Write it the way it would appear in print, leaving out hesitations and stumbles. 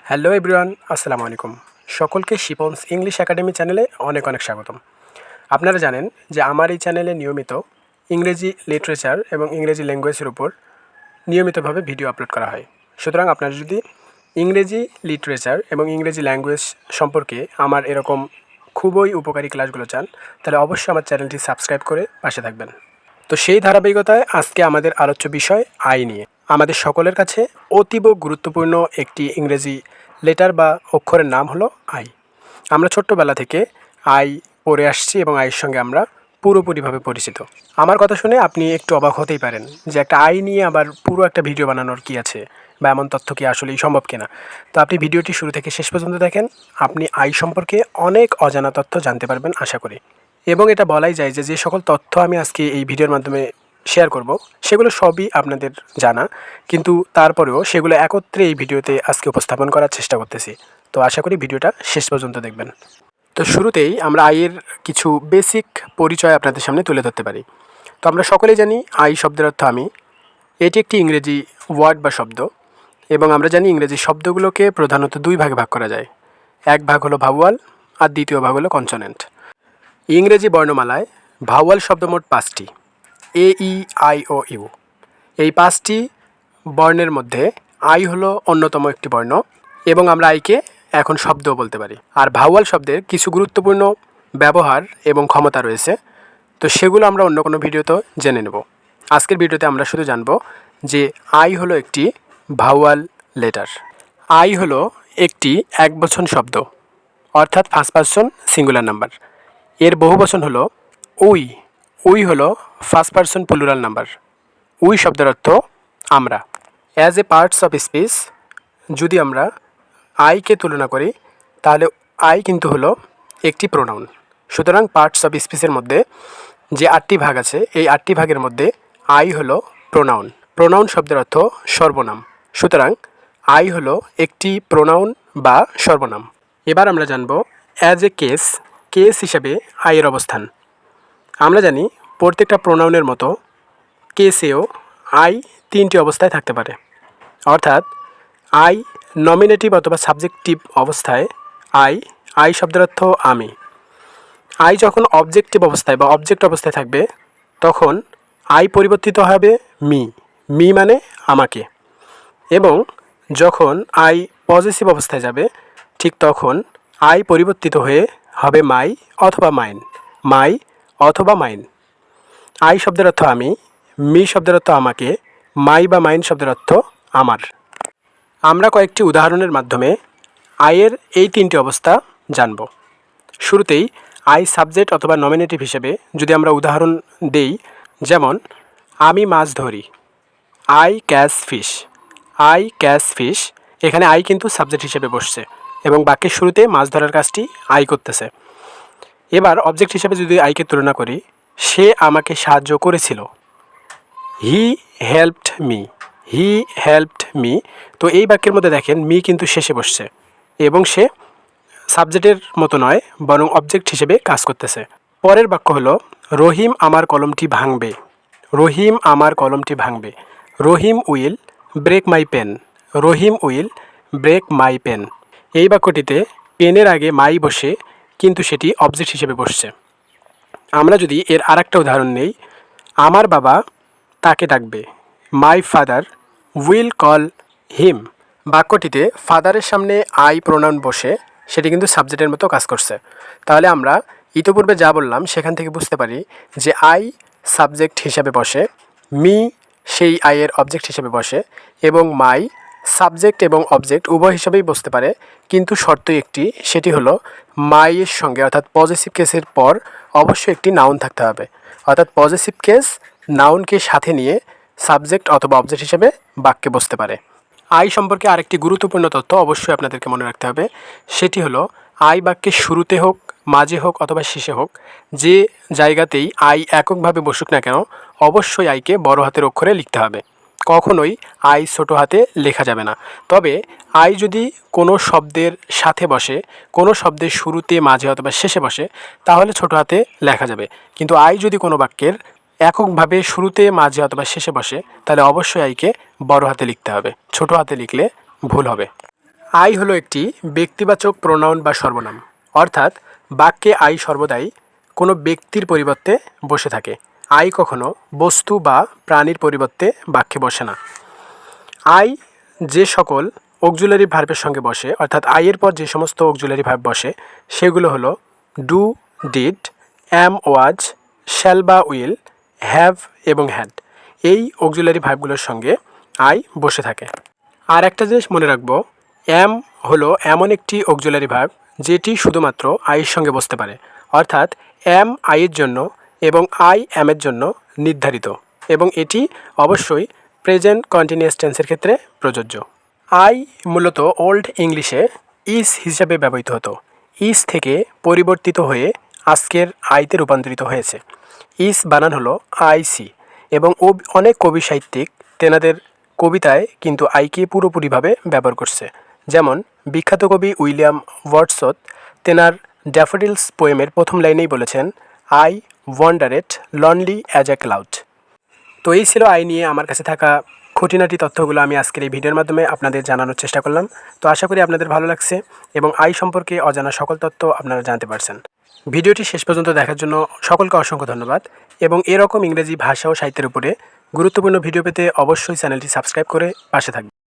Hello everyone, আসসালামু আলাইকুম। সকলকে শিপন্স ইংলিশ একাডেমি চ্যানেলে অনেক অনেক স্বাগতম। আপনারা জানেন যে আমার এই চ্যানেলে নিয়মিত ইংরেজি লিটারেচার এবং ইংরেজি ল্যাঙ্গুয়েজের উপর নিয়মিতভাবে ভিডিও আপলোড করা হয়। সুতরাং আপনারা যদি ইংরেজি লিটারেচার এবং ইংরেজি ল্যাঙ্গুয়েজ সম্পর্কে আমার এরকম খুবই উপকারী ক্লাসগুলো চান, তাহলে অবশ্যই আমার চ্যানেলটি সাবস্ক্রাইব করে পাশে থাকবেন। তো সেই ধারাবাহিকতায় আজকে আমাদের আলোচ্য বিষয় আই নিয়ে। আমাদের সকলের কাছে অতীব গুরুত্বপূর্ণ একটি ইংরেজি লেটার বা অক্ষরের নাম হলো আই। আমরা ছোট্টবেলা থেকে আই পড়ে আসছি এবং আইয়ের সঙ্গে আমরা পুরোপুরিভাবে পরিচিত। আমার কথা শুনে আপনি একটু অবাক হতেই পারেন যে একটা আই নিয়ে আবার পুরো একটা ভিডিও বানানোর কি আছে, বা এমন তথ্য কি আসলেই সম্ভব কিনা। তো আপনি ভিডিওটি শুরু থেকে শেষ পর্যন্ত দেখেন, আপনি আই সম্পর্কে অনেক অজানা তথ্য জানতে পারবেন আশা করি। এবং এটা বলাই যায় যে যে সকল তথ্য আমি আজকে এই ভিডিওর মাধ্যমে শেয়ার করব সেগুলো সবই আপনাদের জানা, কিন্তু তারপরেও সেগুলো একত্রে এই ভিডিওতে আজকে উপস্থাপন করার চেষ্টা করতেছি। তো আশা করি ভিডিওটা শেষ পর্যন্ত দেখবেন। তো শুরুতেই আমরা আইয়ের কিছু বেসিক পরিচয় আপনাদের সামনে তুলে ধরতে পারি। তো আমরা সকলেই জানি আই শব্দের অর্থ আমি। এটি একটি ইংরেজি ওয়ার্ড বা শব্দ, এবং আমরা জানি ইংরেজি শব্দগুলোকে প্রধানত দুই ভাগে ভাগ করা যায়। এক ভাগ হলো ভাওয়াল আর দ্বিতীয় ভাগ হলো কনসোনেন্ট। ইংরেজি বর্ণমালায় ভাওয়াল শব্দ মোট 5টি, এ ই আই ও ইউ। এই 5টি বর্ণের মধ্যে আই হলো অন্যতম একটি বর্ণ, এবং আমরা আইকে এখন শব্দও বলতে পারি। আর ভাওয়াল শব্দের কিছু গুরুত্বপূর্ণ ব্যবহার এবং ক্ষমতা রয়েছে, তো সেগুলো আমরা অন্য কোনো ভিডিওতে জেনে নেব। আজকের ভিডিওতে আমরা শুধু জানব যে আই হলো একটি ভাওয়াল লেটার। আই হলো একটি একবচন শব্দ, অর্থাৎ ফার্স্ট পারসন সিঙ্গুলার নাম্বার। এর বহুবচন হলো উই। উই হলো first person plural number. We শব্দের অর্থ আমরা। As a parts of speech যদি আমরা আইকে তুলনা করি, তাহলে আই কিন্তু হলো একটি প্রোনাউন। সুতরাং পার্টস অফ স্পিচের মধ্যে যে 8টি ভাগ আছে, এই 8টি ভাগের মধ্যে আই হলো প্রোনাউন। প্রোনাউন শব্দের অর্থ সর্বনাম। সুতরাং আই হলো একটি প্রোনাউন বা সর্বনাম। এবার আমরা জানব অ্যাজ এ কেস। কেস হিসাবে আইয়ের অবস্থান। আমরা জানি প্রত্যেকটা প্রোনাউনের মতো কেসেও আই 3টি অবস্থায় থাকতে পারে। অর্থাৎ আই নমিনেটিভ অথবা সাবজেক্টিভ অবস্থায় আই শব্দের অর্থ আমি। আই যখন অবজেক্টিভ অবস্থায় বা অবজেক্ট অবস্থায় থাকবে, তখন আই পরিবর্তিত হবে মি। মি মানে আমাকে। এবং যখন আই পজিটিভ অবস্থায় যাবে, ঠিক তখন আই পরিবর্তিত হয়ে হবে মাই অথবা মাইন। মাই অথবা মাইন। আই শব্দের অর্থ আমি, মি শব্দের অর্থ আমাকে, মাই বা মাইন শব্দের অর্থ আমার। আমরা কয়েকটি উদাহরণের মাধ্যমে আইয়ের এই 3টি অবস্থা জানব। শুরুতেই আই সাবজেক্ট অথবা নমিনেটিভ হিসেবে যদি আমরা উদাহরণ দেই, যেমন আমি মাছ ধরি, I catch fish. I catch fish, এখানে আই কিন্তু সাবজেক্ট হিসেবে বসছে এবং বাক্যের শুরুতে মাছ ধরার কাজটি আই করতেছে। এবার অবজেক্ট হিসেবে যদি আইকে তুলনা করি, সে আমাকে সাহায্য করেছিল, হি হেল্পড মি। হি হেল্পড মি। তো এই বাক্যের মধ্যে দেখেন মি কিন্তু শেষে বসছে এবং সে সাবজেক্টের মতো নয়, বরং অবজেক্ট হিসেবে কাজ করতেছে। পরের বাক্য হলো রহিম আমার কলমটি ভাঙবে। রহিম আমার কলমটি ভাঙবে। Rahim will break my pen. Rahim will break my pen. এই বাক্যটিতে পেনের আগে মাই বসে, কিন্তু সেটি অবজেক্ট হিসেবে বসছে। আমরা যদি এর আরেকটা উদাহরণ নেই, আমার বাবা তাকে ডাকবে, my father will call him. বাক্যটিতে ফাদারের সামনে আই প্রোনাউন বসে, সেটি কিন্তু সাবজেক্টের মতো কাজ করছে। তাহলে আমরা ইতিপূর্বে যা বললাম সেখান থেকে বুঝতে পারি যে আই সাবজেক্ট হিসাবে বসে, মি সেই আইয়ের অবজেক্ট হিসেবে বসে, এবং মাই সাবজেক্ট এবং অবজেক্ট উভয় হিসাবেই বসতে পারে, কিন্তু শর্ত একটি, সেটি হলো মাইয়ের সঙ্গে অর্থাৎ পজিটিভ কেসের পর অবশ্যই একটি নাউন থাকতে হবে। অর্থাৎ পজিটিভ কেস নাউনকে সাথে নিয়ে সাবজেক্ট অথবা অবজেক্ট হিসেবে বাক্যে বসতে পারে। আই সম্পর্কে আরেকটি গুরুত্বপূর্ণ তথ্য অবশ্যই আপনাদেরকে মনে রাখতে হবে, সেটি হলো আই বাক্যের শুরুতে হোক, মাঝে হোক অথবা শেষে হোক, যে জায়গাতেই আই এককভাবে বসুক না কেন, অবশ্যই আইকে বড় হাতের অক্ষরে লিখতে হবে। কখনোই আই ছোট হাতে লেখা যাবে না। তবে আই যদি কোনো শব্দের সাথে বসে, কোনো শব্দের শুরুতে, মাঝে অথবা শেষে বসে, তাহলে ছোট হাতে লেখা যাবে। কিন্তু আই যদি কোনো বাক্যের এককভাবে শুরুতে, মাঝে অথবা শেষে বসে, তাহলে অবশ্যই আইকে বড় হাতে লিখতে হবে। ছোট হাতে লিখলে ভুল হবে। আই হলো একটি ব্যক্তিবাচক প্রোনাউন বা সর্বনাম, অর্থাৎ বাক্যে আই সর্বদাই কোনো ব্যক্তির পরিবর্তে বসে থাকে। আই কখনো বস্তু বা প্রাণীর পরিবর্তে বাক্যে বসে না। আই যে সকল অক্সিলারি ভার্বের সঙ্গে বসে, অর্থাৎ আই এর পর যে সমস্ত অক্সিলারি ভার্ব বসে সেগুলো হলো do, did, am, was, shall বা উইল, হ্যাভ এবং হ্যাড। এই অক্সিলারি ভার্বগুলোর সঙ্গে আই বসে থাকে। আর একটা জিনিস মনে রাখবো, অ্যাম হলো এমন একটি অক্সিলারি ভার্ব যেটি শুধুমাত্র আইয়ের সঙ্গে বসতে পারে, অর্থাৎ অ্যাম আইয়ের জন্য এবং আই অ্যামের জন্য নির্ধারিত, এবং এটি অবশ্যই প্রেজেন্ট কন্টিনিউয়াস টেন্সের ক্ষেত্রে প্রযোজ্য। আই মূলত ওল্ড ইংলিশে ইজ হিসাবে ব্যবহৃত হতো। ইজ থেকে পরিবর্তিত হয়ে আজকের আইতে রূপান্তরিত হয়েছে। ইজ বানান হলো আইসি, এবং অনেক কবি সাহিত্যিক তেনাদের কবিতায় কিন্তু আইকে পুরোপুরিভাবে ব্যবহার করছে। যেমন বিখ্যাত কবি উইলিয়াম ওয়ার্ডসওয়ার্থ তেনার ড্যাফোডিলস পোয়েমের প্রথম লাইনেই বলেছেন, I wandered lonely as a cloud. তো এই ছিল আই নিয়ে আমার কাছে থাকা খুঁটিনাটি তথ্যগুলো আমি আজকের এই ভিডিওর মাধ্যমে আপনাদের জানানোর চেষ্টা করলাম। তো আশা করি আপনাদের ভালো লাগছে এবং আই সম্পর্কে অজানা সকল তথ্য আপনারা জানতে পারছেন। ভিডিওটি শেষ পর্যন্ত দেখার জন্য সকলকে অসংখ্য ধন্যবাদ, এবং এরকম ইংরেজি ভাষা ও সাহিত্যের উপরে গুরুত্বপূর্ণ ভিডিও পেতে অবশ্যই চ্যানেলটি সাবস্ক্রাইব করে পাশে থাকবেন।